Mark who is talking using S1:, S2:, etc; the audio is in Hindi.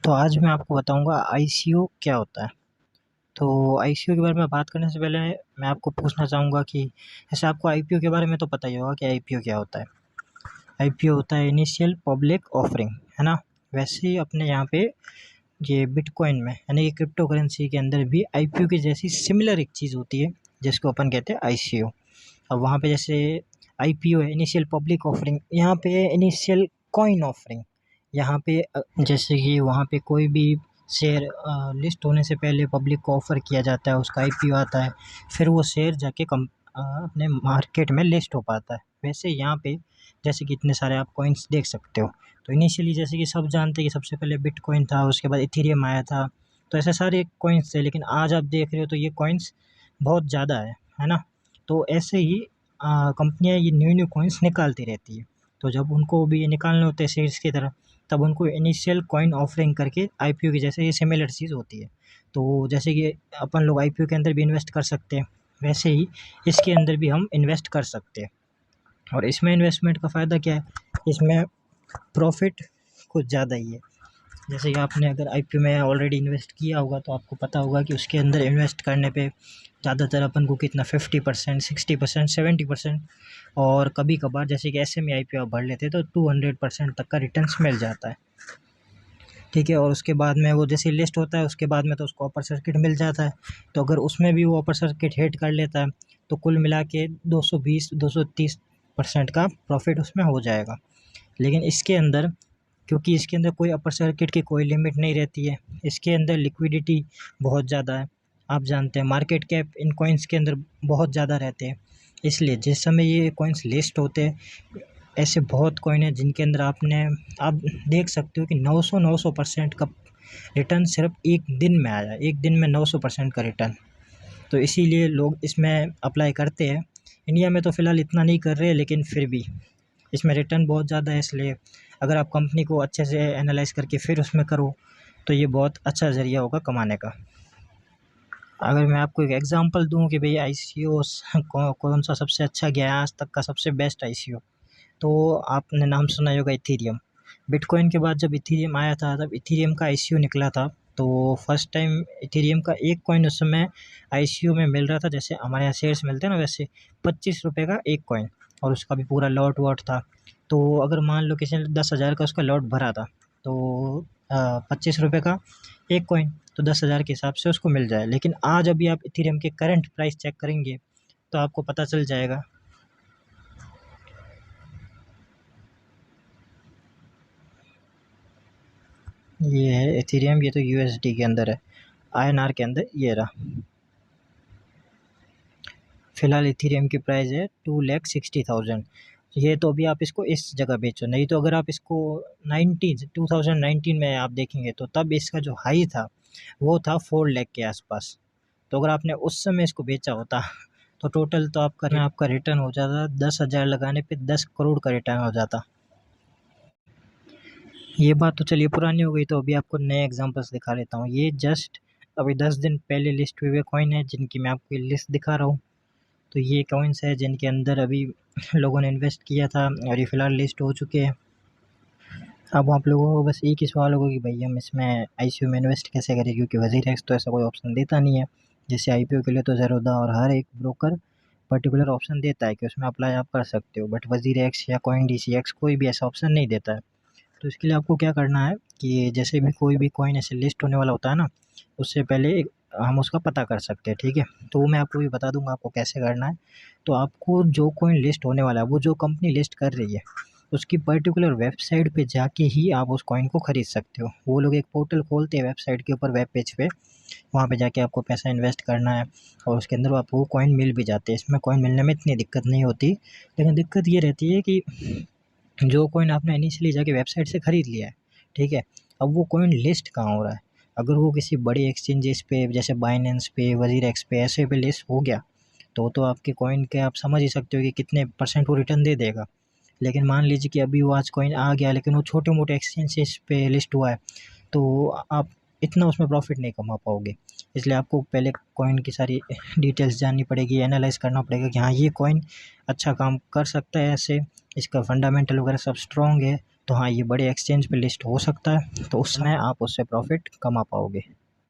S1: तो आज मैं आपको बताऊंगा आईसीओ क्या होता है। तो आईसीओ के बारे में बात करने से पहले मैं आपको पूछना चाहूँगा कि जैसे आपको आईपीओ के बारे में तो पता ही होगा कि आईपीओ क्या होता है। आईपीओ होता है इनिशियल पब्लिक ऑफरिंग, है ना। वैसे ही अपने यहाँ पे ये बिटकॉइन में यानी कि क्रिप्टो करेंसी के अंदर भी आईपीओ की जैसी सिमिलर एक चीज़ होती है जिसको अपन कहते हैं आईसीओ। अब वहाँ पे जैसे आईपीओ है इनिशियल पब्लिक ऑफरिंग, यहाँ पे इनिशियल कॉइन ऑफरिंग। यहाँ पे जैसे कि वहाँ पे कोई भी शेयर लिस्ट होने से पहले पब्लिक को ऑफ़र किया जाता है, उसका आईपीओ आता है, फिर वो शेयर जाके अपने मार्केट में लिस्ट हो पाता है। वैसे यहाँ पे जैसे कि इतने सारे आप कॉइन्स देख सकते हो। तो इनिशियली जैसे कि सब जानते हैं कि सबसे पहले बिटकॉइन था, उसके बाद इथेरियम आया था। तो ऐसे सारे कॉइन्स थे, लेकिन आज आप देख रहे हो तो ये कॉइन्स बहुत ज़्यादा है ना। तो ऐसे ही कंपनियाँ ये न्यू कॉइन्स निकालती रहती है। तो जब उनको भी ये निकालने होते हैं शेयर्स की तरह, तब उनको इनिशियल कॉइन ऑफरिंग करके आईपीओ की जैसे ये सिमिलर चीज़ होती है। तो जैसे कि अपन लोग आईपीओ के अंदर भी इन्वेस्ट कर सकते हैं, वैसे ही इसके अंदर भी हम इन्वेस्ट कर सकते हैं। और इसमें इन्वेस्टमेंट का फ़ायदा क्या है, इसमें प्रॉफिट कुछ ज़्यादा ही है। जैसे कि आपने अगर आईपीओ में ऑलरेडी इन्वेस्ट किया होगा तो आपको पता होगा कि उसके अंदर इन्वेस्ट करने पे ज़्यादातर अपन को कितना 50%, 60%, 70%, और कभी कभार जैसे कि एसएमई आईपीओ आप भर लेते हैं तो 200% तक का रिटर्न्स मिल जाता है। ठीक है, और उसके बाद में वो जैसे लिस्ट होता है उसके बाद में तो उसको अपर सर्किट मिल जाता है। तो अगर उसमें भी वो अपर सर्किट हिट कर लेता है तो कुल मिला के 220-230% का प्रॉफिट उसमें हो जाएगा। लेकिन इसके अंदर, क्योंकि इसके अंदर कोई अपर सर्किट की कोई लिमिट नहीं रहती है, इसके अंदर लिक्विडिटी बहुत ज़्यादा है। आप जानते हैं मार्केट कैप इन कॉइन्स के अंदर बहुत ज़्यादा रहते हैं, इसलिए जिस समय ये कॉइन्स लिस्ट होते हैं, ऐसे बहुत कॉइन हैं जिनके अंदर आप देख सकते हो कि 900% का रिटर्न सिर्फ एक दिन में आया, एक दिन में 900% का रिटर्न। तो इसीलिए लोग इसमें अप्लाई करते हैं। इंडिया में तो फ़िलहाल इतना नहीं कर रहे, लेकिन फिर भी इसमें रिटर्न बहुत ज़्यादा है, इसलिए अगर आप कंपनी को अच्छे से एनालाइज़ करके फिर उसमें करो तो ये बहुत अच्छा ज़रिया होगा कमाने का। अगर मैं आपको एक एग्ज़ाम्पल दूँ कि भई आईसीओ कौन सा सबसे अच्छा गया है आज तक का सबसे बेस्ट आईसीओ, तो आपने नाम सुना ही होगा इथेरियम। बिटकॉइन के बाद जब इथेरियम आया था तब इथेरियम का आईसीओ निकला था। तो फर्स्ट टाइम इथेरियम का एक कॉइन उस समय आईसीओ में मिल रहा था, जैसे हमारे यहाँ शेयर्स मिलते हैं ना, वैसे 25 रुपये का एक कॉइन, और उसका भी पूरा लॉट वॉट था। तो अगर मान लो किसी ने 10,000 का उसका लॉट भरा था तो 25 रुपये का एक कॉइन, तो 10,000 के हिसाब से उसको मिल जाए। लेकिन आज अभी आप इथेरियम के करंट प्राइस चेक करेंगे तो आपको पता चल जाएगा। ये है इथेरियम, ये तो यूएसडी के अंदर है, आईएनआर के अंदर ये रहा। फ़िलहाल इथेरियम की प्राइस है 2,60,000। ये तो अभी आप इसको इस जगह बेचो, नहीं तो अगर आप इसको 2019 में आप देखेंगे तो तब इसका जो हाई था वो था 4 लाख के आसपास। तो अगर आपने उस समय इसको बेचा होता तो टोटल तो आपका रिटर्न हो जाता 10,000 लगाने पे 10 करोड़ का रिटर्न हो जाता। ये बात तो चलिए पुरानी हो गई, तो अभी आपको नए एग्जांपल्स दिखा देता हूँ। ये जस्ट अभी 10 दिन पहले लिस्ट हुए हुए कॉइन है जिनकी मैं आपको लिस्ट दिखा रहा हूँ। तो ये कॉइन्स है जिनके अंदर अभी लोगों ने इन्वेस्ट किया था और ये फ़िलहाल लिस्ट हो चुके हैं। अब आप लोगों को बस एक ही सवाल होगा कि भाई हम इसमें आईसीओ में इन्वेस्ट कैसे करें, क्योंकि वज़ीर तो ऐसा कोई ऑप्शन देता नहीं है। जैसे आईपीओ के लिए तो ज़ेरोधा और हर एक ब्रोकर पर्टिकुलर ऑप्शन देता है कि उसमें अप्लाई आप कर सकते हो, बट वज़ीर या CoinDCX कोई भी ऐसा ऑप्शन नहीं देता है। तो इसके लिए आपको क्या करना है कि जैसे भी कोई भी कॉइन ऐसे लिस्ट होने वाला होता है ना, उससे पहले हम उसका पता कर सकते हैं, ठीक है। तो वो मैं आपको भी बता दूंगा आपको कैसे करना है। तो आपको जो कॉइन लिस्ट होने वाला है, वो जो कंपनी लिस्ट कर रही है उसकी पर्टिकुलर वेबसाइट पे जाके ही आप उस कॉइन को ख़रीद सकते हो। वो लोग एक पोर्टल खोलते हैं वेबसाइट के ऊपर, वेब पेज पे, वहाँ पे जाके आपको पैसा इन्वेस्ट करना है और उसके अंदर आपको कॉइन मिल भी जाते हैं। इसमें कॉइन मिलने में इतनी दिक्कत नहीं होती, लेकिन दिक्कत ये रहती है कि जो कॉइन आपने इनिशियली जाके वेबसाइट से ख़रीद लिया है, ठीक है, अब वो कॉइन लिस्ट कहाँ हो रहा है। अगर वो किसी बड़ी एक्सचेंजेस पे जैसे बाइनेंस पे, वज़ीर पे, ऐसे पे लिस्ट हो गया तो आपके कॉइन के आप समझ ही सकते हो कि कितने % वो रिटर्न दे देगा। लेकिन मान लीजिए कि अभी वो आज कॉइन आ गया लेकिन वो छोटे-मोटे एक्सचेंजेस पे लिस्ट हुआ है, तो आप इतना उसमें प्रॉफ़िट नहीं कमा पाओगे। इसलिए आपको पहले कॉइन की सारी डिटेल्स जाननी पड़ेगी, एनालाइज़ करना पड़ेगा कि हाँ ये कॉइन अच्छा काम कर सकता है, ऐसे इसका फंडामेंटल वगैरह सब स्ट्रॉन्ग है, तो हाँ ये बड़े एक्सचेंज पे लिस्ट हो सकता है, तो उस समय आप उससे प्रॉफिट कमा पाओगे।